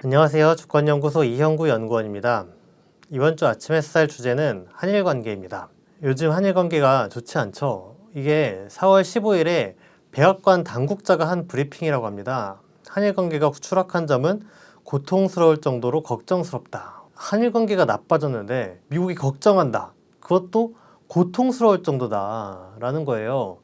안녕하세요. 주권연구소 이형구 연구원입니다. 이번 주 아침 햇살 주제는 한일 관계입니다. 요즘 한일 관계가 좋지 않죠. 이게 4월 15일에 백악관 당국자가 한 브리핑이라고 합니다. 한일 관계가 추락한 점은 고통스러울 정도로 걱정스럽다. 한일 관계가 나빠졌는데 미국이 걱정한다. 그것도 고통스러울 정도다 라는 거예요.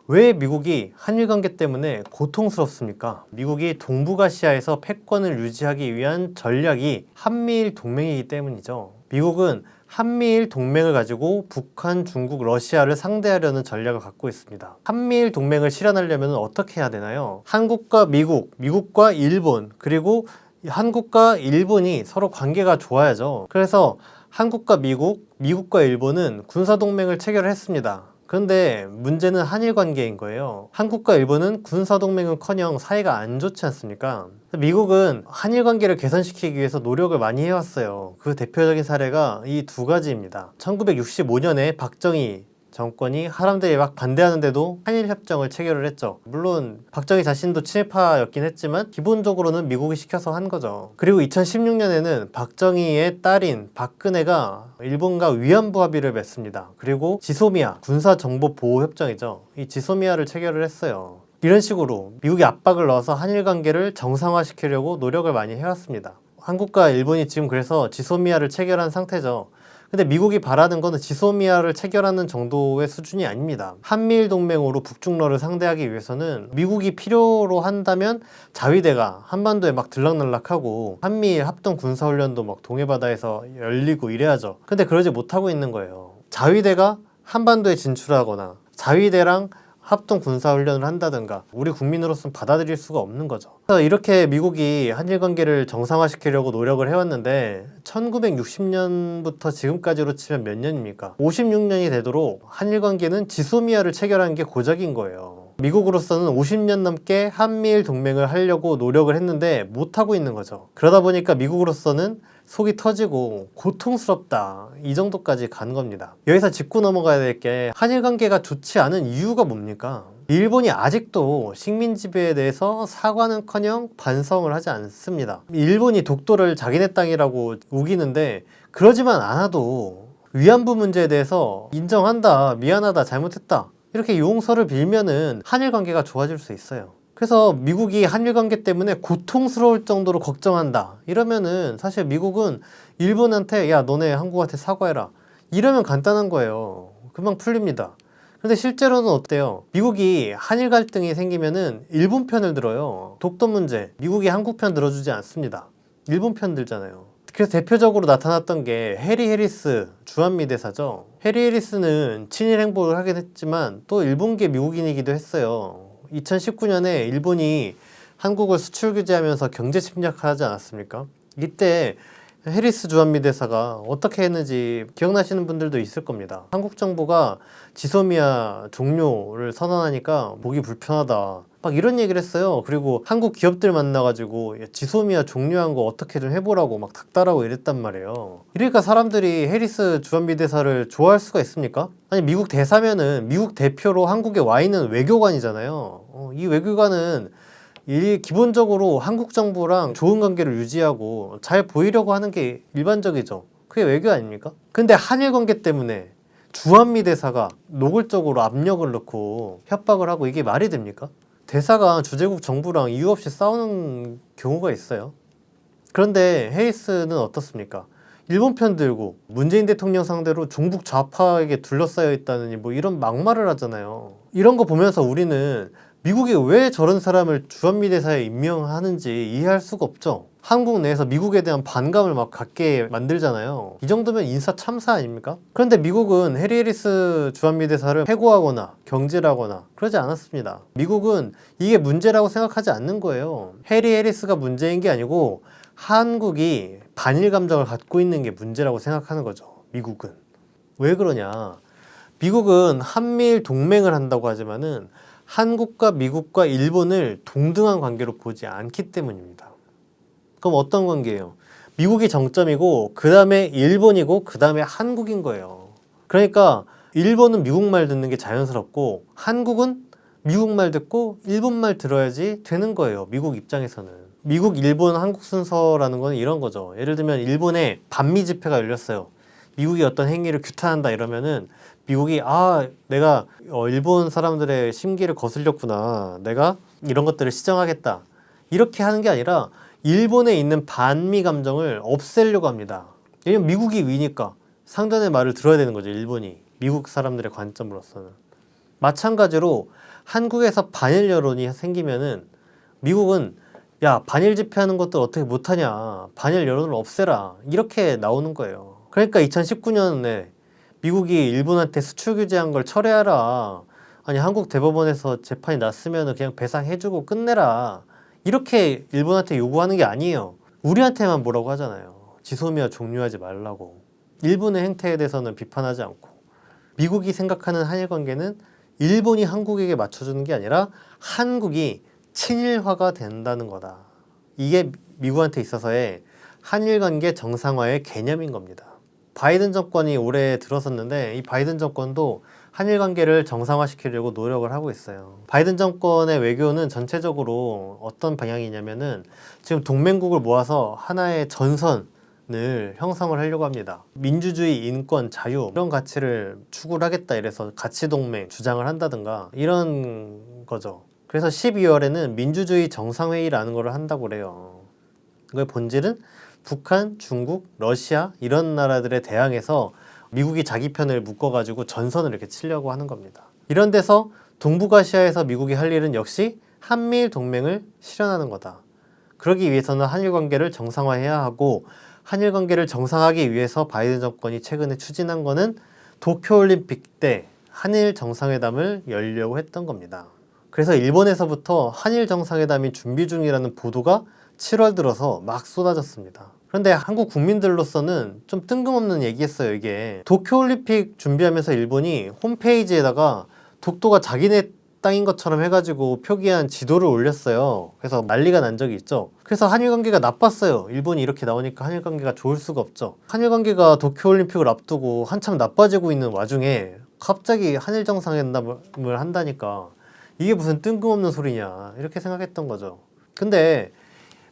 왜 미국이 한일 관계 때문에 고통스럽습니까? 미국이 동북아시아에서 패권을 유지하기 위한 전략이 한미일 동맹이기 때문이죠. 미국은 한미일 동맹을 가지고 북한, 중국, 러시아를 상대하려는 전략을 갖고 있습니다. 한미일 동맹을 실현하려면 어떻게 해야 되나요? 한국과 미국, 미국과 일본, 그리고 한국과 일본이 서로 관계가 좋아야죠. 그래서 한국과 미국, 미국과 일본은 군사동맹을 체결했습니다. 그런데 문제는 한일 관계인 거예요. 한국과 일본은 군사동맹은커녕 사이가 안 좋지 않습니까? 미국은 한일 관계를 개선시키기 위해서 노력을 많이 해왔어요. 그 대표적인 사례가 이 두 가지입니다. 1965년에 박정희 정권이 사람들이 막 반대하는데도 한일협정을 체결을 했죠. 물론 박정희 자신도 친일파였긴 했지만 기본적으로는 미국이 시켜서 한 거죠. 그리고 2016년에는 박정희의 딸인 박근혜가 일본과 위안부 합의를 맺습니다. 그리고 지소미아 군사정보보호협정이죠. 이 지소미아를 체결을 했어요. 이런 식으로 미국이 압박을 넣어서 한일 관계를 정상화시키려고 노력을 많이 해왔습니다. 한국과 일본이 지금 그래서 지소미아를 체결한 상태죠. 근데 미국이 바라는 거는 지소미아를 체결하는 정도의 수준이 아닙니다. 한미일 동맹으로 북중러를 상대하기 위해서는 미국이 필요로 한다면 자위대가 한반도에 막 들락날락하고 한미일 합동 군사훈련도 막 동해바다에서 열리고 이래야죠. 근데 그러지 못하고 있는 거예요. 자위대가 한반도에 진출하거나 자위대랑 합동 군사훈련을 한다든가 우리 국민으로서는 받아들일 수가 없는 거죠. 그래서 이렇게 미국이 한일 관계를 정상화시키려고 노력을 해왔는데 1960년부터 지금까지로 치면 몇 년입니까? 56년이 되도록 한일 관계는 지소미아를 체결한 게 고작인 거예요. 미국으로서는 50년 넘게 한미일 동맹을 하려고 노력을 했는데 못하고 있는 거죠. 그러다 보니까 미국으로서는 속이 터지고 고통스럽다 이 정도까지 간 겁니다. 여기서 짚고 넘어가야 될 게 한일 관계가 좋지 않은 이유가 뭡니까? 일본이 아직도 식민 지배에 대해서 사과는커녕 반성을 하지 않습니다. 일본이 독도를 자기네 땅이라고 우기는데 그러지만 않아도 위안부 문제에 대해서 인정한다, 미안하다, 잘못했다 이렇게 용서를 빌면은 한일 관계가 좋아질 수 있어요. 그래서 미국이 한일 관계 때문에 고통스러울 정도로 걱정한다 이러면은 사실 미국은 일본한테 야 너네 한국한테 사과해라 이러면 간단한 거예요. 금방 풀립니다. 근데 실제로는 어때요? 미국이 한일 갈등이 생기면은 일본 편을 들어요. 독도 문제 미국이 한국 편 들어주지 않습니다. 일본 편 들잖아요. 그래서 대표적으로 나타났던 게 해리 해리스 주한미 대사죠. 해리 해리스는 친일 행보를 하긴 했지만 또 일본계 미국인이기도 했어요. 2019년에 일본이 한국을 수출 규제하면서 경제 침략하지 않았습니까? 이때 해리스 주한미 대사가 어떻게 했는지 기억나시는 분들도 있을 겁니다. 한국 정부가 지소미아 종료를 선언하니까 보기 불편하다 막 이런 얘기를 했어요. 그리고 한국 기업들 만나가지고 지소미아 종료한 거 어떻게 좀 해보라고 막 닥달하고 이랬단 말이에요. 이러니까 사람들이 해리스 주한미 대사를 좋아할 수가 있습니까? 아니 미국 대사면은 미국 대표로 한국에 와 있는 외교관이잖아요. 이 외교관은 기본적으로 한국 정부랑 좋은 관계를 유지하고 잘 보이려고 하는 게 일반적이죠. 그게 외교 아닙니까? 근데 한일 관계 때문에 주한미 대사가 노골적으로 압력을 넣고 협박을 하고 이게 말이 됩니까? 대사가 주재국 정부랑 이유 없이 싸우는 경우가 있어요. 그런데 해리스는 어떻습니까? 일본 편 들고 문재인 대통령 상대로 종북 좌파에게 둘러싸여 있다느니 뭐 이런 막말을 하잖아요. 이런 거 보면서 우리는 미국이 왜 저런 사람을 주한미 대사에 임명하는지 이해할 수가 없죠. 한국 내에서 미국에 대한 반감을 막 갖게 만들잖아요. 이 정도면 인사 참사 아닙니까? 그런데 미국은 해리 해리스 주한미 대사를 해고하거나 경질하거나 그러지 않았습니다. 미국은 이게 문제라고 생각하지 않는 거예요. 해리 해리스가 문제인 게 아니고 한국이 반일 감정을 갖고 있는 게 문제라고 생각하는 거죠. 미국은. 왜 그러냐? 미국은 한미일 동맹을 한다고 하지만은 한국과 미국과 일본을 동등한 관계로 보지 않기 때문입니다. 그럼 어떤 관계예요? 미국이 정점이고 그 다음에 일본이고 그 다음에 한국인 거예요. 그러니까 일본은 미국 말 듣는 게 자연스럽고 한국은 미국 말 듣고 일본 말 들어야지 되는 거예요. 미국 입장에서는. 미국, 일본, 한국 순서라는 건 이런 거죠. 예를 들면 일본에 반미 집회가 열렸어요. 미국이 어떤 행위를 규탄한다 이러면은 미국이 내가 일본 사람들의 심기를 거슬렸구나. 내가 이런 것들을 시정하겠다. 이렇게 하는 게 아니라 일본에 있는 반미 감정을 없애려고 합니다. 왜냐면 미국이 위니까 상대의 말을 들어야 되는 거죠. 일본이. 미국 사람들의 관점으로서는. 마찬가지로 한국에서 반일 여론이 생기면은 미국은 야, 반일 집회하는 것도 어떻게 못하냐. 반일 여론을 없애라. 이렇게 나오는 거예요. 그러니까 2019년에 미국이 일본한테 수출 규제한 걸 철회하라. 아니, 한국 대법원에서 재판이 났으면 그냥 배상해주고 끝내라. 이렇게 일본한테 요구하는 게 아니에요. 우리한테만 뭐라고 하잖아요. 지소미아 종료하지 말라고. 일본의 행태에 대해서는 비판하지 않고. 미국이 생각하는 한일 관계는 일본이 한국에게 맞춰주는 게 아니라 한국이 친일화가 된다는 거다. 이게 미국한테 있어서의 한일 관계 정상화의 개념인 겁니다. 바이든 정권이 올해 들어섰는데 이 바이든 정권도 한일 관계를 정상화시키려고 노력을 하고 있어요. 바이든 정권의 외교는 전체적으로 어떤 방향이냐면은 지금 동맹국을 모아서 하나의 전선을 형성을 하려고 합니다. 민주주의, 인권, 자유 이런 가치를 추구를 하겠다 이래서 가치동맹 주장을 한다든가 이런 거죠. 그래서 12월에는 민주주의 정상회의라는 걸 한다고 그래요. 그의 본질은 북한, 중국, 러시아 이런 나라들에 대항해서 미국이 자기 편을 묶어가지고 전선을 이렇게 치려고 하는 겁니다. 이런 데서 동북아시아에서 미국이 할 일은 역시 한미일 동맹을 실현하는 거다. 그러기 위해서는 한일 관계를 정상화해야 하고 한일 관계를 정상화하기 위해서 바이든 정권이 최근에 추진한 거는 도쿄올림픽 때 한일 정상회담을 열려고 했던 겁니다. 그래서 일본에서부터 한일 정상회담이 준비 중이라는 보도가 7월 들어서 막 쏟아졌습니다. 그런데 한국 국민들로서는 좀 뜬금없는 얘기였어요. 이게 도쿄올림픽 준비하면서 일본이 홈페이지에다가 독도가 자기네 땅인 것처럼 해가지고 표기한 지도를 올렸어요. 그래서 난리가 난 적이 있죠. 그래서 한일 관계가 나빴어요. 일본이 이렇게 나오니까 한일 관계가 좋을 수가 없죠. 한일 관계가 도쿄올림픽을 앞두고 한참 나빠지고 있는 와중에 갑자기 한일 정상회담을 한다니까 이게 무슨 뜬금없는 소리냐 이렇게 생각했던 거죠. 근데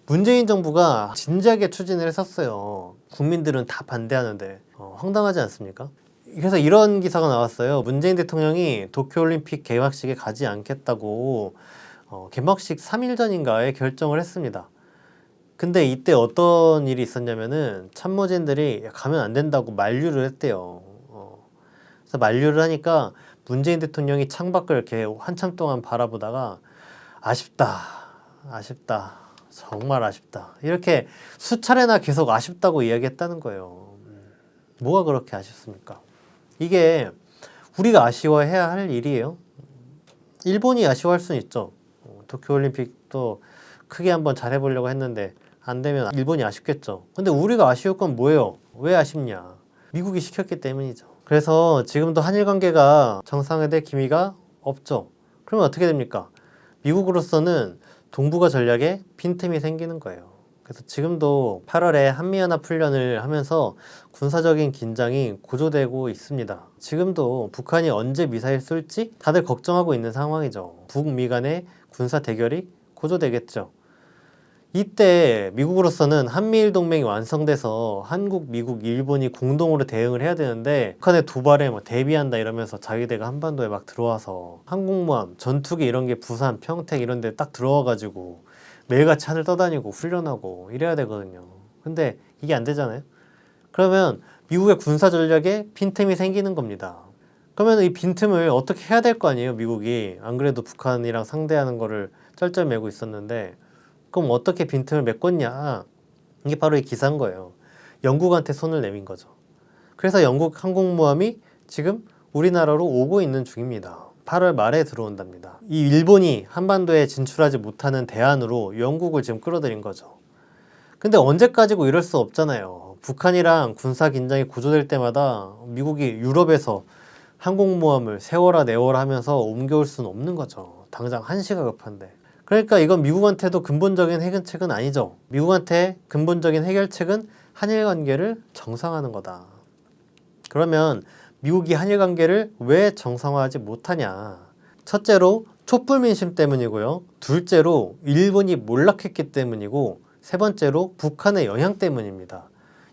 문재인 정부가 진지하게 추진을 했었어요. 국민들은 다 반대하는데 황당하지 않습니까? 그래서 이런 기사가 나왔어요. 문재인 대통령이 도쿄올림픽 개막식에 가지 않겠다고 개막식 3일 전인가에 결정을 했습니다. 근데 이때 어떤 일이 있었냐면은 참모진들이 가면 안 된다고 만류를 했대요. 그래서 만류를 하니까 문재인 대통령이 창밖을 이렇게 한참 동안 바라보다가 아쉽다, 정말 아쉽다. 이렇게 수차례나 계속 아쉽다고 이야기했다는 거예요. 뭐가 그렇게 아쉽습니까? 이게 우리가 아쉬워해야 할 일이에요. 일본이 아쉬워할 수는 있죠. 도쿄올림픽도 크게 한번 잘해보려고 했는데 안 되면 일본이 아쉽겠죠. 근데 우리가 아쉬울 건 뭐예요? 왜 아쉽냐? 미국이 시켰기 때문이죠. 그래서 지금도 한일 관계가 정상화될 기미가 없죠. 그러면 어떻게 됩니까? 미국으로서는 동북아 전략에 빈틈이 생기는 거예요. 그래서 지금도 8월에 한미연합훈련을 하면서 군사적인 긴장이 고조되고 있습니다. 지금도 북한이 언제 미사일 쏠지 다들 걱정하고 있는 상황이죠. 북미 간의 군사 대결이 고조되겠죠. 이때 미국으로서는 한미일 동맹이 완성돼서 한국, 미국, 일본이 공동으로 대응을 해야 되는데 북한의 도발에 대비한다 이러면서 자기대가 한반도에 막 들어와서 항공모함, 전투기 이런 게 부산, 평택 이런 데 딱 들어와가지고 매일같이 하늘 떠다니고 훈련하고 이래야 되거든요. 근데 이게 안 되잖아요. 그러면 미국의 군사 전략에 빈틈이 생기는 겁니다. 그러면 이 빈틈을 어떻게 해야 될 거 아니에요, 미국이. 안 그래도 북한이랑 상대하는 거를 쩔쩔매고 있었는데 그럼 어떻게 빈틈을 메꿨냐? 이게 바로 이 기사인 거예요. 영국한테 손을 내민 거죠. 그래서 영국 항공모함이 지금 우리나라로 오고 있는 중입니다. 8월 말에 들어온답니다. 이 일본이 한반도에 진출하지 못하는 대안으로 영국을 지금 끌어들인 거죠. 근데 언제까지고 이럴 수 없잖아요. 북한이랑 군사 긴장이 고조될 때마다 미국이 유럽에서 항공모함을 세워라 내워라 하면서 옮겨올 수는 없는 거죠. 당장 한시가 급한데. 그러니까 이건 미국한테도 근본적인 해결책은 아니죠. 미국한테 근본적인 해결책은 한일 관계를 정상화하는 거다. 그러면 미국이 한일 관계를 왜 정상화하지 못하냐? 첫째로 촛불 민심 때문이고요. 둘째로 일본이 몰락했기 때문이고, 세 번째로 북한의 영향 때문입니다.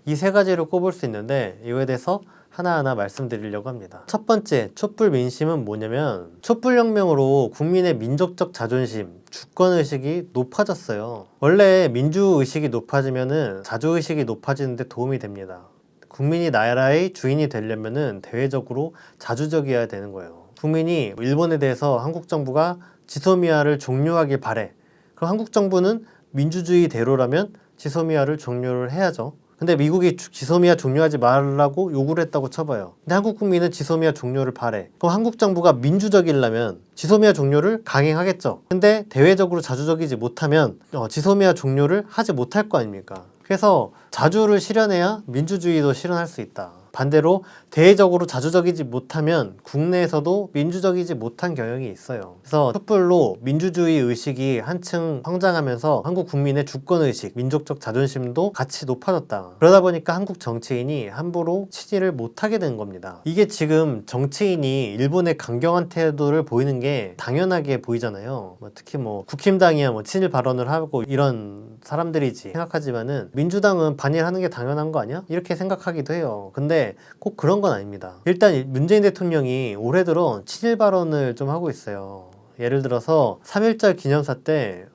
이 세 가지를 꼽을 수 있는데 이거에 대해서 하나하나 말씀드리려고 합니다. 첫 번째, 촛불 민심은 뭐냐면 촛불혁명으로 국민의 민족적 자존심, 주권의식이 높아졌어요. 원래 민주의식이 높아지면은 자주의식이 높아지는데 도움이 됩니다. 국민이 나라의 주인이 되려면은 대외적으로 자주적이어야 되는 거예요. 국민이 일본에 대해서 한국 정부가 지소미아를 종료하길 바래. 그럼 한국 정부는 민주주의대로라면 지소미아를 종료를 해야죠. 근데 미국이 지소미아 종료하지 말라고 요구를 했다고 쳐봐요. 근데 한국 국민은 지소미아 종료를 바래. 그럼 한국 정부가 민주적이려면 지소미아 종료를 강행하겠죠. 근데 대외적으로 자주적이지 못하면 지소미아 종료를 하지 못할 거 아닙니까? 그래서 자주를 실현해야 민주주의도 실현할 수 있다. 반대로 대외적으로 자주적이지 못하면 국내에서도 민주적이지 못한 경향이 있어요. 그래서 촛불로 민주주의 의식이 한층 성장하면서 한국 국민의 주권의식, 민족적 자존심도 같이 높아졌다. 그러다 보니까 한국 정치인이 함부로 친일을 못하게 된 겁니다. 이게 지금 정치인이 일본의 강경한 태도를 보이는 게 당연하게 보이잖아요. 특히 국힘당이야 친일 발언을 하고 이런 사람들이지 생각하지만은 민주당은 반일하는 게 당연한 거 아니야? 이렇게 생각하기도 해요. 근데 꼭 그런 건 아닙니다. 일단 문재인 대통령이 올해 들어 친일 발언을 좀 하고 있어요. 예를 들어서 3.1절 기념사 때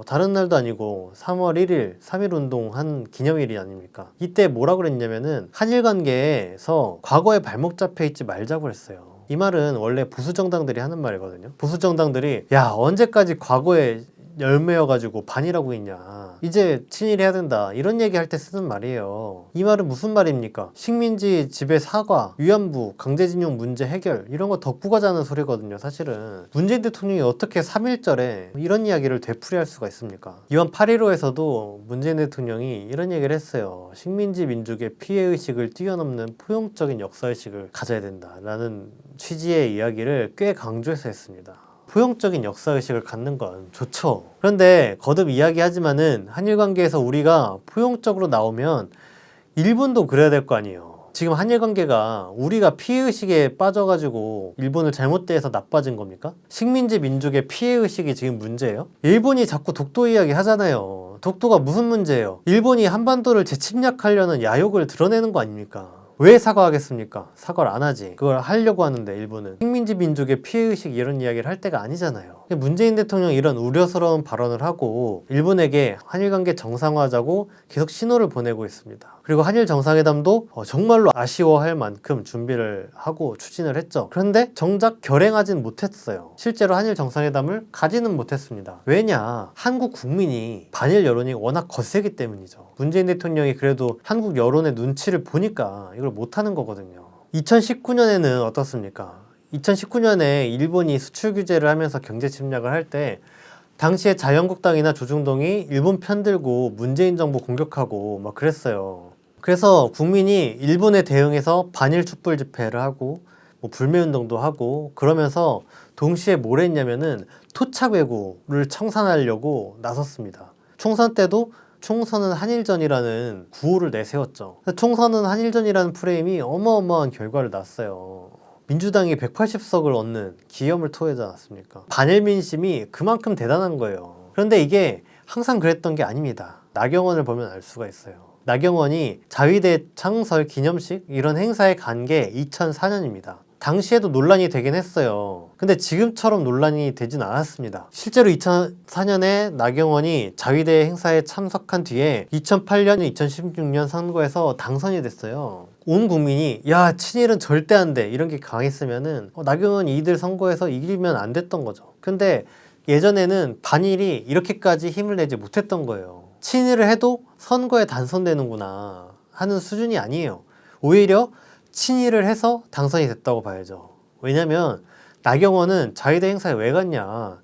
다른 날도 아니고 3월 1일 3.1 운동 한 기념일이 아닙니까? 이때 뭐라 그랬냐면은 한일 관계에서 과거에 발목 잡혀 있지 말자고 했어요. 이 말은 원래 보수 정당들이 하는 말이거든요. 보수 정당들이 야 언제까지 과거에 열매여가지고 반이라고 있냐, 이제 친일해야 된다, 이런 얘기 할 때 쓰는 말이에요. 이 말은 무슨 말입니까? 식민지 지배 사과, 위안부, 강제징용 문제 해결, 이런 거 덕후가자는 소리거든요. 사실은 문재인 대통령이 어떻게 3.1절에 이런 이야기를 되풀이할 수가 있습니까? 이번 8.15에서도 문재인 대통령이 이런 얘기를 했어요. 식민지 민족의 피해의식을 뛰어넘는 포용적인 역사의식을 가져야 된다라는 취지의 이야기를 꽤 강조해서 했습니다. 포용적인 역사의식을 갖는 건 좋죠. 그런데 거듭 이야기하지만은 한일 관계에서 우리가 포용적으로 나오면 일본도 그래야 될 거 아니에요. 지금 한일 관계가 우리가 피해의식에 빠져가지고 일본을 잘못 대해서 나빠진 겁니까? 식민지 민족의 피해의식이 지금 문제예요? 일본이 자꾸 독도 이야기 하잖아요. 독도가 무슨 문제예요? 일본이 한반도를 재침략하려는 야욕을 드러내는 거 아닙니까? 왜 사과하겠습니까? 사과를 안 하지. 그걸 하려고 하는데 일본은 식민지 민족의 피해의식 이런 이야기를 할 때가 아니잖아요. 문재인 대통령이 이런 우려스러운 발언을 하고 일본에게 한일관계 정상화하자고 계속 신호를 보내고 있습니다. 그리고 한일 정상회담도 정말로 아쉬워할 만큼 준비를 하고 추진을 했죠. 그런데 정작 결행하진 못했어요. 실제로 한일 정상회담을 가지는 못했습니다. 왜냐? 한국 국민이 반일 여론이 워낙 거세기 때문이죠. 문재인 대통령이 그래도 한국 여론의 눈치를 보니까 이걸 못하는 거거든요. 2019년에는 어떻습니까? 2019년에 일본이 수출 규제를 하면서 경제 침략을 할 때 당시에 자유한국당이나 조중동이 일본 편들고 문재인 정부 공격하고 막 그랬어요. 그래서 국민이 일본에 대응해서 반일 촛불 집회를 하고 불매운동도 하고 그러면서 동시에 뭘 했냐면은 토착 왜구를 청산하려고 나섰습니다. 총선 때도 총선은 한일전이라는 구호를 내세웠죠. 총선은 한일전이라는 프레임이 어마어마한 결과를 낳았어요. 민주당이 180석을 얻는 기염을 토하지 않았습니까? 반일 민심이 그만큼 대단한 거예요. 그런데 이게 항상 그랬던 게 아닙니다. 나경원을 보면 알 수가 있어요. 나경원이 자위대 창설 기념식 이런 행사에 간 게 2004년입니다. 당시에도 논란이 되긴 했어요. 근데 지금처럼 논란이 되진 않았습니다. 실제로 2004년에 나경원이 자위대 행사에 참석한 뒤에 2008년, 2016년 선거에서 당선이 됐어요. 온 국민이 야 친일은 절대 안 돼 이런 게 강했으면은 나경원이 이들 선거에서 이기면 안 됐던 거죠. 근데 예전에는 반일이 이렇게까지 힘을 내지 못했던 거예요. 친일을 해도 선거에 당선되는구나 하는 수준이 아니에요. 오히려 친일을 해서 당선이 됐다고 봐야죠. 왜냐면 나경원은 자위대 행사에 왜 갔냐?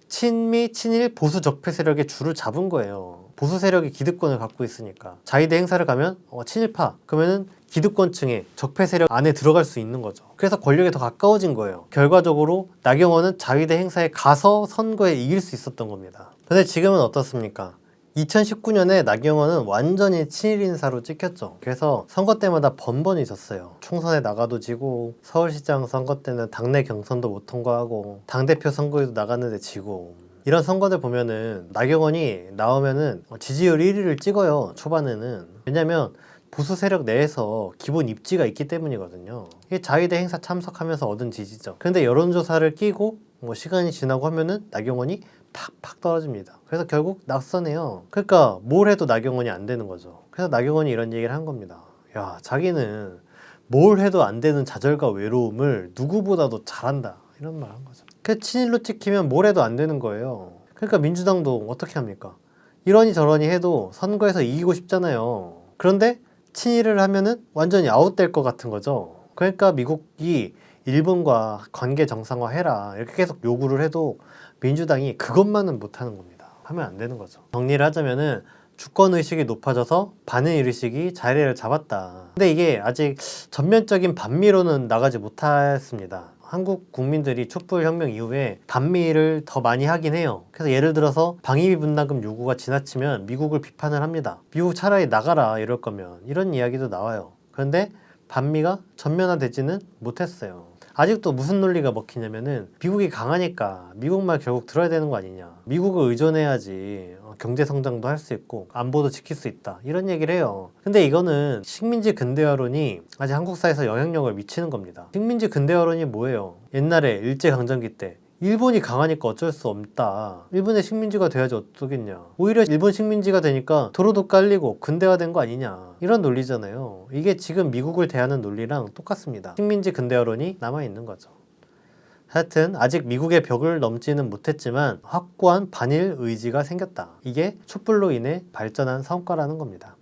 친미, 친일, 보수 적폐 세력의 줄을 잡은 거예요. 보수 세력이 기득권을 갖고 있으니까. 자위대 행사를 가면 친일파, 그러면은 기득권층의 적폐 세력 안에 들어갈 수 있는 거죠. 그래서 권력에 더 가까워진 거예요. 결과적으로 나경원은 자위대 행사에 가서 선거에 이길 수 있었던 겁니다. 근데 지금은 어떻습니까? 2019년에 나경원은 완전히 친일 인사로 찍혔죠. 그래서 선거 때마다 번번이 졌어요. 총선에 나가도 지고, 서울시장 선거 때는 당내 경선도 못 통과하고, 당대표 선거에도 나갔는데 지고. 이런 선거들 보면은 나경원이 나오면은 지지율 1위를 찍어요. 초반에는. 왜냐면 보수 세력 내에서 기본 입지가 있기 때문이거든요. 이게 자위대 행사 참석하면서 얻은 지지죠. 근데 여론조사를 끼고 시간이 지나고 하면은 나경원이 팍팍 떨어집니다. 그래서 결국 낙선해요. 그러니까 뭘 해도 나경원이 안 되는 거죠. 그래서 나경원이 이런 얘기를 한 겁니다. 야, 자기는 뭘 해도 안 되는 좌절과 외로움을 누구보다도 잘한다. 이런 말 한 거죠. 그 친일로 찍히면 뭘 해도 안 되는 거예요. 그러니까 민주당도 어떻게 합니까? 이러니 저러니 해도 선거에서 이기고 싶잖아요. 그런데 친일을 하면은 완전히 아웃될 것 같은 거죠. 그러니까 미국이 일본과 관계 정상화해라 이렇게 계속 요구를 해도 민주당이 그것만은 못하는 겁니다. 하면 안 되는 거죠. 정리를 하자면은 주권의식이 높아져서 반일의식이 자리를 잡았다. 근데 이게 아직 전면적인 반미로는 나가지 못했습니다. 한국 국민들이 촛불혁명 이후에 반미를 더 많이 하긴 해요. 그래서 예를 들어서 방위비 분담금 요구가 지나치면 미국을 비판을 합니다. 미국 차라리 나가라 이럴 거면 이런 이야기도 나와요. 그런데 반미가 전면화되지는 못했어요. 아직도 무슨 논리가 먹히냐면은 미국이 강하니까 미국 말 결국 들어야 되는 거 아니냐. 미국을 의존해야지 경제 성장도 할 수 있고 안보도 지킬 수 있다. 이런 얘기를 해요. 근데 이거는 식민지 근대화론이 아직 한국 사회에서 영향력을 미치는 겁니다. 식민지 근대화론이 뭐예요? 옛날에 일제강점기 때 일본이 강하니까 어쩔 수 없다. 일본의 식민지가 돼야지 어쩌겠냐. 오히려 일본 식민지가 되니까 도로도 깔리고 근대화된 거 아니냐. 이런 논리잖아요. 이게 지금 미국을 대하는 논리랑 똑같습니다. 식민지 근대화론이 남아있는 거죠. 하여튼 아직 미국의 벽을 넘지는 못했지만 확고한 반일 의지가 생겼다. 이게 촛불로 인해 발전한 성과라는 겁니다.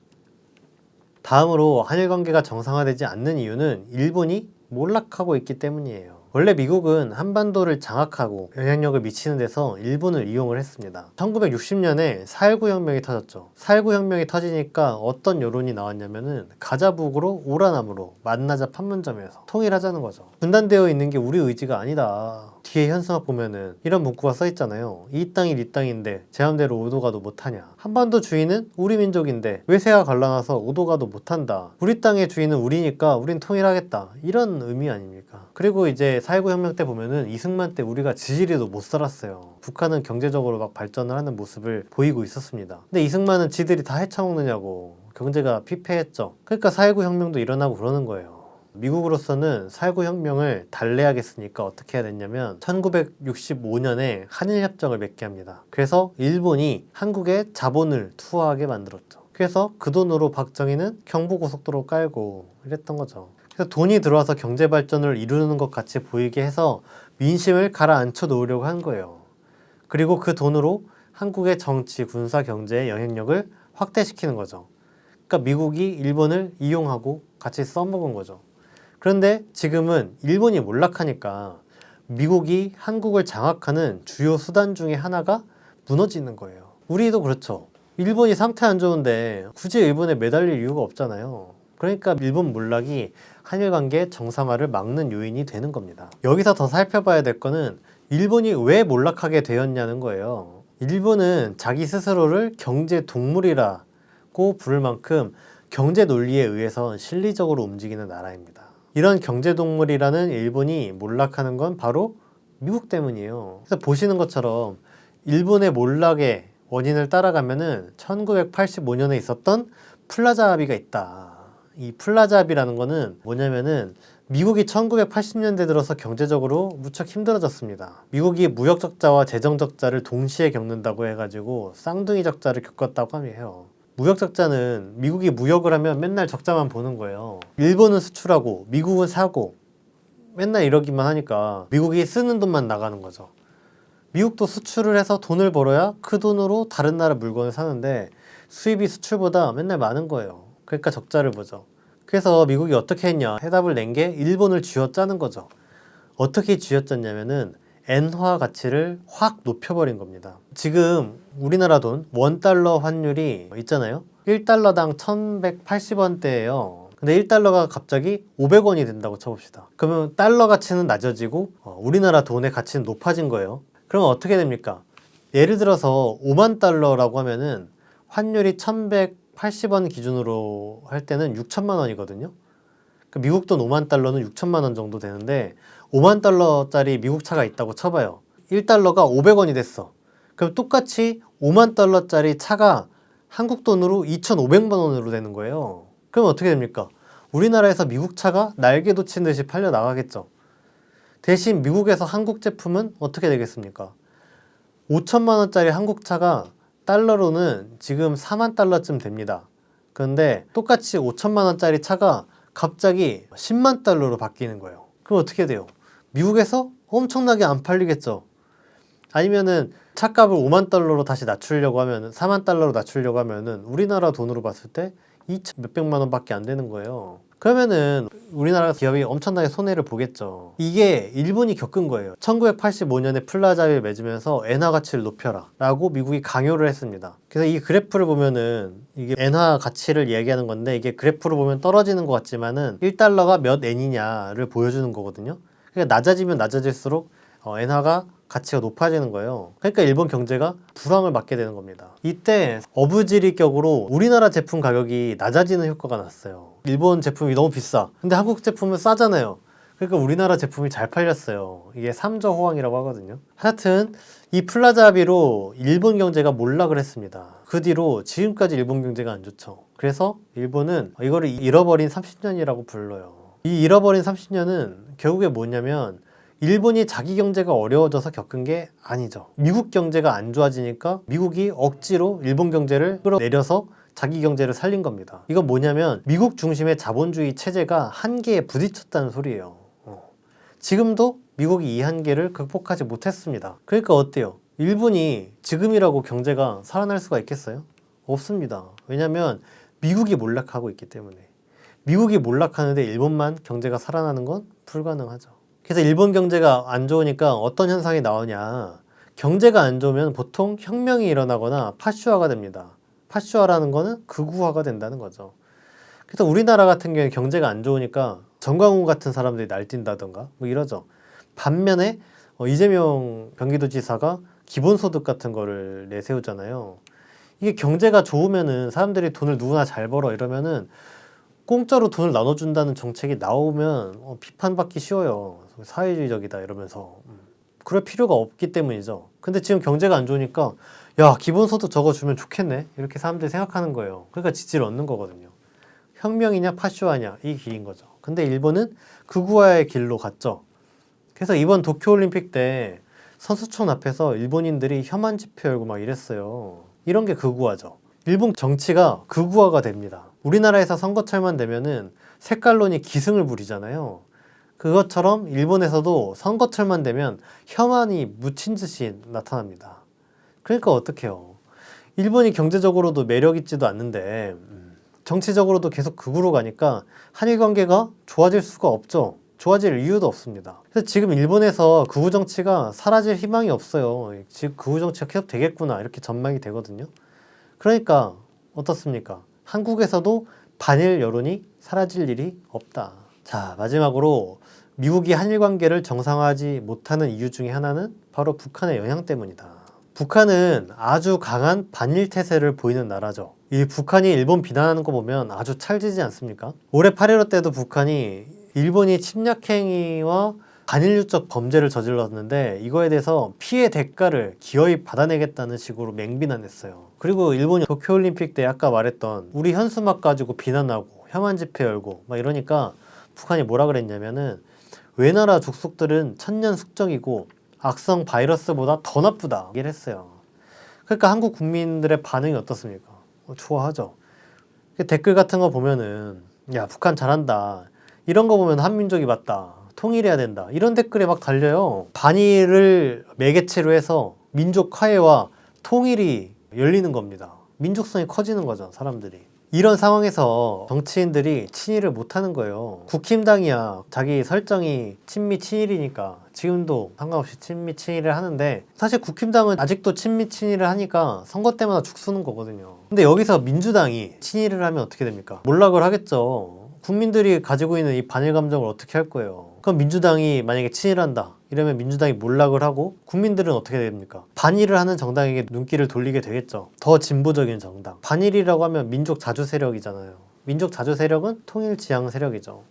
다음으로 한일 관계가 정상화되지 않는 이유는 일본이 몰락하고 있기 때문이에요. 원래 미국은 한반도를 장악하고 영향력을 미치는 데서 일본을 이용을 했습니다. 1960년에 4.19 혁명이 터졌죠. 4.19 혁명이 터지니까 어떤 여론이 나왔냐면은 가자북으로 오라남으로 만나자 판문점에서 통일하자는 거죠. 분단되어 있는 게 우리 의지가 아니다. 뒤에 현수막 보면은 이런 문구가 써 있잖아요. 이 땅이 네 땅인데 제 맘대로 오도가도 못하냐. 한반도 주인은 우리 민족인데 외세가 갈라놔서 오도가도 못한다. 우리 땅의 주인은 우리니까 우린 통일하겠다. 이런 의미 아닙니까? 그리고 이제 4.19 혁명 때 보면은 이승만 때 우리가 지지리도 못 살았어요. 북한은 경제적으로 막 발전을 하는 모습을 보이고 있었습니다. 근데 이승만은 지들이 다 헤쳐먹느냐고 경제가 피폐했죠. 그러니까 4.19 혁명도 일어나고 그러는 거예요. 미국으로서는 4.19 혁명을 달래야겠으니까 어떻게 해야 됐냐면 1965년에 한일협정을 맺게 합니다. 그래서 일본이 한국에 자본을 투하하게 만들었죠. 그래서 그 돈으로 박정희는 경부고속도로 깔고 이랬던 거죠. 그래서 돈이 들어와서 경제 발전을 이루는 것 같이 보이게 해서 민심을 가라앉혀 놓으려고 한 거예요. 그리고 그 돈으로 한국의 정치, 군사, 경제의 영향력을 확대시키는 거죠. 그러니까 미국이 일본을 이용하고 같이 써먹은 거죠. 그런데 지금은 일본이 몰락하니까 미국이 한국을 장악하는 주요 수단 중에 하나가 무너지는 거예요. 우리도 그렇죠. 일본이 상태 안 좋은데 굳이 일본에 매달릴 이유가 없잖아요. 그러니까 일본 몰락이 한일 관계 정상화를 막는 요인이 되는 겁니다. 여기서 더 살펴봐야 될 거는 일본이 왜 몰락하게 되었냐는 거예요. 일본은 자기 스스로를 경제 동물이라고 부를 만큼 경제 논리에 의해서 실리적으로 움직이는 나라입니다. 이런 경제동물이라는 일본이 몰락하는 건 바로 미국 때문이에요. 그래서 보시는 것처럼 일본의 몰락의 원인을 따라가면은 1985년에 있었던 플라자 합의가 있다. 이 플라자 합의라는 거는 뭐냐면은 미국이 1980년대 들어서 경제적으로 무척 힘들어졌습니다. 미국이 무역 적자와 재정 적자를 동시에 겪는다고 해가지고 쌍둥이 적자를 겪었다고 해요. 무역 적자는 미국이 무역을 하면 맨날 적자만 보는 거예요. 일본은 수출하고 미국은 사고 맨날 이러기만 하니까 미국이 쓰는 돈만 나가는 거죠. 미국도 수출을 해서 돈을 벌어야 그 돈으로 다른 나라 물건을 사는데 수입이 수출보다 맨날 많은 거예요. 그러니까 적자를 보죠. 그래서 미국이 어떻게 했냐 해답을 낸 게 일본을 쥐어짜는 거죠. 어떻게 쥐어짰냐면은 엔화 가치를 확 높여버린 겁니다. 지금 우리나라 돈 $1 환율이 있잖아요. 1달러당 1180원대예요. 근데 1달러가 갑자기 500원이 된다고 쳐봅시다. 그러면 달러 가치는 낮아지고 우리나라 돈의 가치는 높아진 거예요. 그러면 어떻게 됩니까? 예를 들어서 5만 달러라고 하면은 환율이 1180원 기준으로 할 때는 6천만 원이거든요. 미국 돈 5만 달러는 6천만 원 정도 되는데 5만 달러짜리 미국 차가 있다고 쳐봐요. 1달러가 500원이 됐어. 그럼 똑같이 5만 달러짜리 차가 한국 돈으로 2,500만 원으로 되는 거예요. 그럼 어떻게 됩니까? 우리나라에서 미국 차가 날개 돋친 듯이 팔려 나가겠죠. 대신 미국에서 한국 제품은 어떻게 되겠습니까? 5천만 원짜리 한국 차가 달러로는 지금 4만 달러쯤 됩니다. 그런데 똑같이 5천만 원짜리 차가 갑자기 10만 달러로 바뀌는 거예요. 그럼 어떻게 돼요? 미국에서 엄청나게 안 팔리겠죠. 아니면은 차값을 5만 달러로 다시 낮추려고 하면은 4만 달러로 낮추려고 하면은 우리나라 돈으로 봤을 때 2천 몇백만 원밖에 안 되는 거예요. 그러면은 우리나라 기업이 엄청나게 손해를 보겠죠. 이게 일본이 겪은 거예요. 1985년에 플라자를 맺으면서 엔화 가치를 높여라 라고 미국이 강요를 했습니다. 그래서 이 그래프를 보면은 이게 엔화 가치를 이야기하는 건데 이게 그래프로 보면 떨어지는 것 같지만은 1달러가 몇 엔이냐를 보여주는 거거든요. 그러니까 낮아지면 낮아질수록 엔화가 가치가 높아지는 거예요. 그러니까 일본 경제가 불황을 맞게 되는 겁니다. 이때 어부지리격으로 우리나라 제품 가격이 낮아지는 효과가 났어요. 일본 제품이 너무 비싸. 근데 한국 제품은 싸잖아요. 그러니까 우리나라 제품이 잘 팔렸어요. 이게 삼저 호황이라고 하거든요. 하여튼 이 플라자 합의로 일본 경제가 몰락을 했습니다. 그 뒤로 지금까지 일본 경제가 안 좋죠. 그래서 일본은 이거를 잃어버린 30년이라고 불러요. 이 잃어버린 30년은 결국에 뭐냐면 일본이 자기 경제가 어려워져서 겪은 게 아니죠. 미국 경제가 안 좋아지니까 미국이 억지로 일본 경제를 끌어내려서 자기 경제를 살린 겁니다. 이건 뭐냐면 미국 중심의 자본주의 체제가 한계에 부딪혔다는 소리예요. 지금도 미국이 이 한계를 극복하지 못했습니다. 그러니까 어때요? 일본이 지금이라고 경제가 살아날 수가 있겠어요? 없습니다. 왜냐면 미국이 몰락하고 있기 때문에. 미국이 몰락하는데 일본만 경제가 살아나는 건 불가능하죠. 그래서 일본 경제가 안 좋으니까 어떤 현상이 나오냐. 경제가 안 좋으면 보통 혁명이 일어나거나 파쇼화가 됩니다. 파쇼화라는 거는 극우화가 된다는 거죠. 그래서 우리나라 같은 경우에 경제가 안 좋으니까 정광훈 같은 사람들이 날뛴다던가 뭐 이러죠. 반면에 이재명 경기도지사가 기본소득 같은 거를 내세우잖아요. 이게 경제가 좋으면은 사람들이 돈을 누구나 잘 벌어 이러면은 공짜로 돈을 나눠준다는 정책이 나오면 비판받기 쉬워요. 사회주의적이다 이러면서. 그럴 필요가 없기 때문이죠. 근데 지금 경제가 안 좋으니까 야 기본소득 저거 주면 좋겠네 이렇게 사람들이 생각하는 거예요. 그러니까 지지를 얻는 거거든요. 혁명이냐 파쇼하냐 이 길인 거죠. 근데 일본은 극우화의 길로 갔죠. 그래서 이번 도쿄올림픽 때 선수촌 앞에서 일본인들이 혐한 집회 열고 막 이랬어요. 이런 게 극우화죠. 일본 정치가 극우화가 됩니다. 우리나라에서 선거철만 되면은 색깔론이 기승을 부리잖아요. 그것처럼 일본에서도 선거철만 되면 혐한이 묻힌 듯이 나타납니다. 그러니까 어떡해요. 일본이 경제적으로도 매력 있지도 않는데 정치적으로도 계속 극우로 가니까 한일 관계가 좋아질 수가 없죠. 좋아질 이유도 없습니다. 그래서 지금 일본에서 극우 정치가 사라질 희망이 없어요. 지금 극우 정치가 계속 되겠구나 이렇게 전망이 되거든요. 그러니까 어떻습니까? 한국에서도 반일 여론이 사라질 일이 없다. 자, 마지막으로 미국이 한일 관계를 정상화하지 못하는 이유 중에 하나는 바로 북한의 영향 때문이다. 북한은 아주 강한 반일 태세를 보이는 나라죠. 이 북한이 일본 비난하는 거 보면 아주 찰지지 않습니까? 올해 8.15 때도 북한이 일본이 침략행위와 반인류적 범죄를 저질렀는데 이거에 대해서 피해 대가를 기어이 받아내겠다는 식으로 맹비난했어요. 그리고 일본이 도쿄올림픽 때 아까 말했던 우리 현수막 가지고 비난하고 혐한 집회 열고 막 이러니까 북한이 뭐라 그랬냐면은 외나라 족속들은 천년 숙적이고 악성 바이러스보다 더 나쁘다 얘기를 했어요. 그러니까 한국 국민들의 반응이 어떻습니까? 좋아하죠. 댓글 같은 거 보면은 야 북한 잘한다 이런 거 보면 한민족이 맞다 통일해야 된다 이런 댓글이 막 달려요. 반일을 매개체로 해서 민족 화해와 통일이 열리는 겁니다. 민족성이 커지는 거죠 사람들이. 이런 상황에서 정치인들이 친일을 못하는 거예요. 국힘당이야 자기 설정이 친미 친일이니까 지금도 상관없이 친미 친일을 하는데 사실 국힘당은 아직도 친미 친일을 하니까 선거 때마다 죽쓰는 거거든요. 근데 여기서 민주당이 친일을 하면 어떻게 됩니까? 몰락을 하겠죠. 국민들이 가지고 있는 이 반일 감정을 어떻게 할 거예요? 그럼 민주당이 만약에 친일한다 이러면 민주당이 몰락을 하고 국민들은 어떻게 됩니까? 반일을 하는 정당에게 눈길을 돌리게 되겠죠. 더 진보적인 정당. 반일이라고 하면 민족 자주 세력이잖아요. 민족 자주 세력은 통일 지향 세력이죠.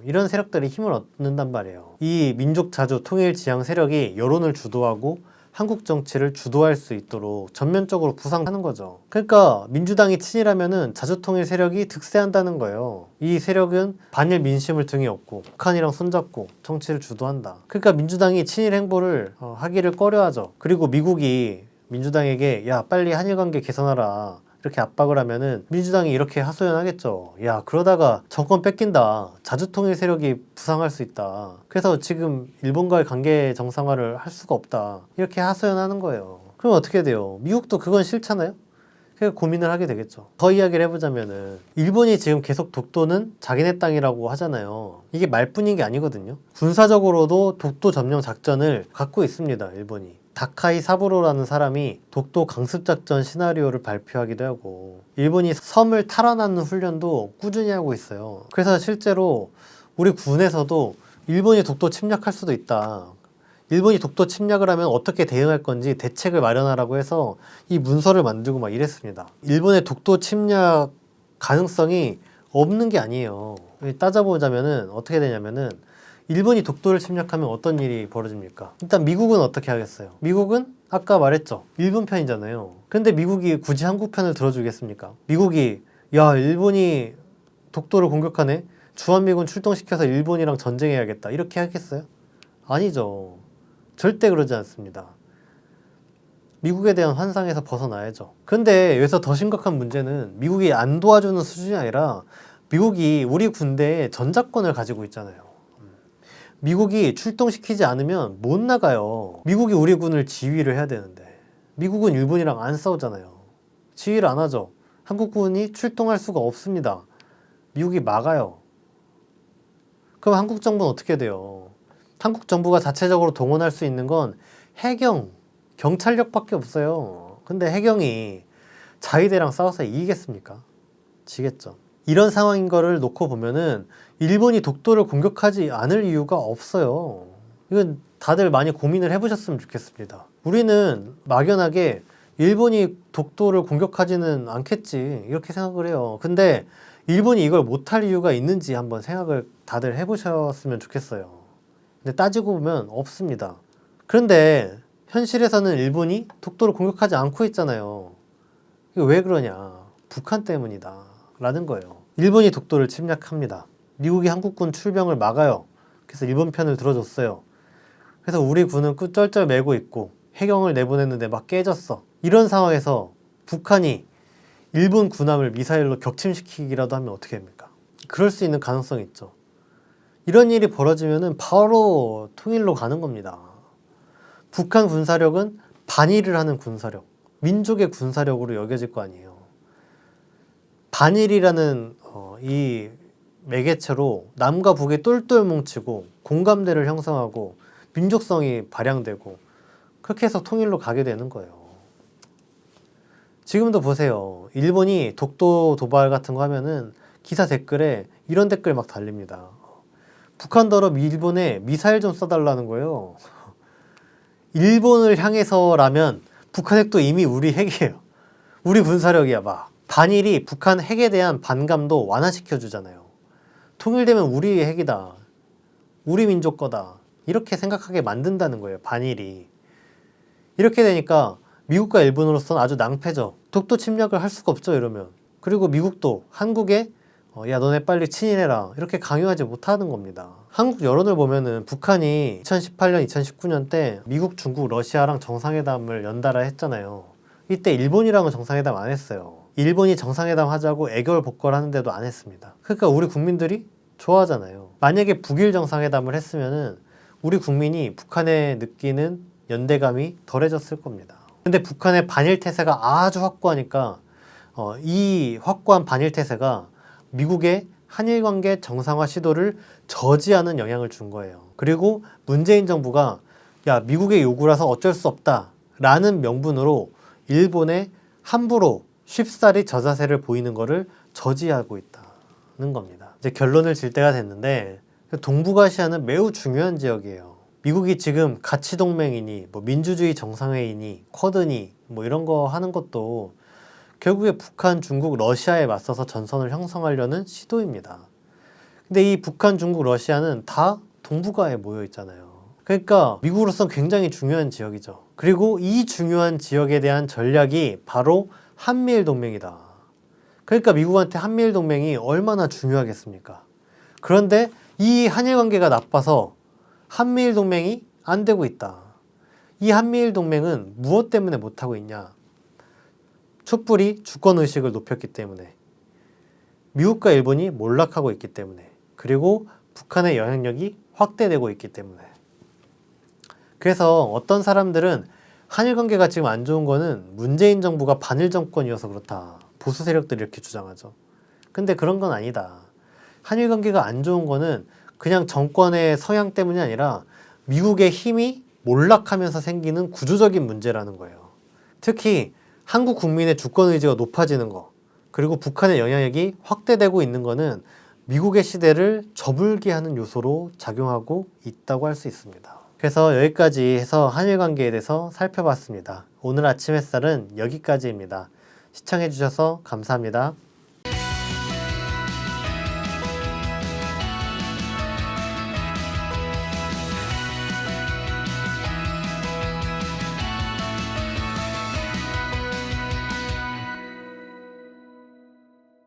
이런 세력들이 힘을 얻는단 말이에요. 이 민족 자주 통일 지향 세력이 여론을 주도하고 한국 정치를 주도할 수 있도록 전면적으로 부상하는 거죠. 그러니까 민주당이 친일하면은 자주통일 세력이 득세한다는 거예요. 이 세력은 반일 민심을 등에 업고 북한이랑 손잡고 정치를 주도한다. 그러니까 민주당이 친일 행보를 하기를 꺼려하죠. 그리고 미국이 민주당에게 야 빨리 한일 관계 개선하라 이렇게 압박을 하면은 민주당이 이렇게 하소연하겠죠. 야 그러다가 정권 뺏긴다. 자주통일 세력이 부상할 수 있다. 그래서 지금 일본과의 관계 정상화를 할 수가 없다. 이렇게 하소연하는 거예요. 그럼 어떻게 돼요? 미국도 그건 싫잖아요. 그래서 고민을 하게 되겠죠. 더 이야기를 해보자면은 일본이 지금 계속 독도는 자기네 땅이라고 하잖아요. 이게 말뿐인 게 아니거든요. 군사적으로도 독도 점령 작전을 갖고 있습니다. 일본이. 다카이 사부로라는 사람이 독도 강습작전 시나리오를 발표하기도 하고 일본이 섬을 탈환하는 훈련도 꾸준히 하고 있어요. 그래서 실제로 우리 군에서도 일본이 독도 침략할 수도 있다. 일본이 독도 침략을 하면 어떻게 대응할 건지 대책을 마련하라고 해서 이 문서를 만들고 막 이랬습니다. 일본의 독도 침략 가능성이 없는 게 아니에요. 따져보자면은 어떻게 되냐면은 일본이 독도를 침략하면 어떤 일이 벌어집니까? 일단 미국은 어떻게 하겠어요? 미국은 아까 말했죠. 일본 편이잖아요. 근데 미국이 굳이 한국 편을 들어주겠습니까? 미국이 야 일본이 독도를 공격하네? 주한미군 출동시켜서 일본이랑 전쟁해야겠다. 이렇게 하겠어요? 아니죠. 절대 그러지 않습니다. 미국에 대한 환상에서 벗어나야죠. 근데 여기서 더 심각한 문제는 미국이 안 도와주는 수준이 아니라 미국이 우리 군대에 전작권을 가지고 있잖아요. 미국이 출동시키지 않으면 못 나가요. 미국이 우리 군을 지휘를 해야 되는데 미국은 일본이랑 안 싸우잖아요. 지휘를 안 하죠. 한국군이 출동할 수가 없습니다. 미국이 막아요. 그럼 한국 정부는 어떻게 돼요? 한국 정부가 자체적으로 동원할 수 있는 건 해경, 경찰력밖에 없어요. 근데 해경이 자위대랑 싸워서 이기겠습니까? 지겠죠. 이런 상황인 거를 놓고 보면은 일본이 독도를 공격하지 않을 이유가 없어요. 이건 다들 많이 고민을 해보셨으면 좋겠습니다. 우리는 막연하게 일본이 독도를 공격하지는 않겠지 이렇게 생각을 해요. 근데 일본이 이걸 못할 이유가 있는지 한번 생각을 다들 해보셨으면 좋겠어요. 근데 따지고 보면 없습니다. 그런데 현실에서는 일본이 독도를 공격하지 않고 있잖아요. 이거 왜 그러냐? 북한 때문이다 라는 거예요. 일본이 독도를 침략합니다. 미국이 한국군 출병을 막아요. 그래서 일본 편을 들어줬어요. 그래서 우리 군은 쩔쩔 매고 있고 해경을 내보냈는데 막 깨졌어. 이런 상황에서 북한이 일본 군함을 미사일로 격침시키기라도 하면 어떻게 됩니까? 그럴 수 있는 가능성이 있죠. 이런 일이 벌어지면 바로 통일로 가는 겁니다. 북한 군사력은 반일을 하는 군사력, 민족의 군사력으로 여겨질 거 아니에요. 반일이라는 이 매개체로 남과 북이 똘똘 뭉치고 공감대를 형성하고 민족성이 발양되고 그렇게 해서 통일로 가게 되는 거예요. 지금도 보세요. 일본이 독도 도발 같은 거 하면은 기사 댓글에 이런 댓글 막 달립니다. 북한더러 일본에 미사일 좀 쏴달라는 거예요. 일본을 향해서라면 북한 핵도 이미 우리 핵이에요. 우리 군사력이야 막. 반일이 북한 핵에 대한 반감도 완화시켜 주잖아요. 통일되면 우리 핵이다. 우리 민족 거다. 이렇게 생각하게 만든다는 거예요. 반일이. 이렇게 되니까 미국과 일본으로서는 아주 낭패죠. 독도 침략을 할 수가 없죠. 이러면. 그리고 미국도 한국에 야 너네 빨리 친일해라 이렇게 강요하지 못하는 겁니다. 한국 여론을 보면은 북한이 2018년, 2019년 때 미국, 중국, 러시아랑 정상회담을 연달아 했잖아요. 이때 일본이랑은 정상회담 안 했어요. 일본이 정상회담 하자고 애걸복걸 하는데도 안 했습니다. 그러니까 우리 국민들이 좋아하잖아요. 만약에 북일 정상회담을 했으면은 우리 국민이 북한에 느끼는 연대감이 덜해졌을 겁니다. 근데 북한의 반일 태세가 아주 확고하니까 이 확고한 반일 태세가 미국의 한일 관계 정상화 시도를 저지하는 영향을 준 거예요. 그리고 문재인 정부가 야 미국의 요구라서 어쩔 수 없다 라는 명분으로 일본에 함부로 쉽사리 저자세를 보이는 것을 저지하고 있다는 겁니다. 이제 결론을 질 때가 됐는데 동북아시아는 매우 중요한 지역이에요. 미국이 지금 가치동맹이니 뭐 민주주의 정상회의니 쿼드니 뭐 이런 거 하는 것도 결국에 북한, 중국, 러시아에 맞서서 전선을 형성하려는 시도입니다. 근데 이 북한, 중국, 러시아는 다 동북아에 모여 있잖아요. 그러니까 미국으로선 굉장히 중요한 지역이죠. 그리고 이 중요한 지역에 대한 전략이 바로 한미일 동맹이다. 그러니까 미국한테 한미일 동맹이 얼마나 중요하겠습니까? 그런데 이 한일 관계가 나빠서 한미일 동맹이 안 되고 있다. 이 한미일 동맹은 무엇 때문에 못하고 있냐? 촛불이 주권의식을 높였기 때문에, 미국과 일본이 몰락하고 있기 때문에, 그리고 북한의 영향력이 확대되고 있기 때문에. 그래서 어떤 사람들은 한일 관계가 지금 안 좋은 거는 문재인 정부가 반일 정권이어서 그렇다. 보수 세력들이 이렇게 주장하죠. 근데 그런 건 아니다. 한일 관계가 안 좋은 거는 그냥 정권의 성향 때문이 아니라 미국의 힘이 몰락하면서 생기는 구조적인 문제라는 거예요. 특히 한국 국민의 주권 의지가 높아지는 거, 그리고 북한의 영향력이 확대되고 있는 거는 미국의 시대를 저불게 하는 요소로 작용하고 있다고 할 수 있습니다. 그래서 여기까지 해서 한일 관계에 대해서 살펴봤습니다. 오늘 아침 햇살은 여기까지입니다. 시청해주셔서 감사합니다.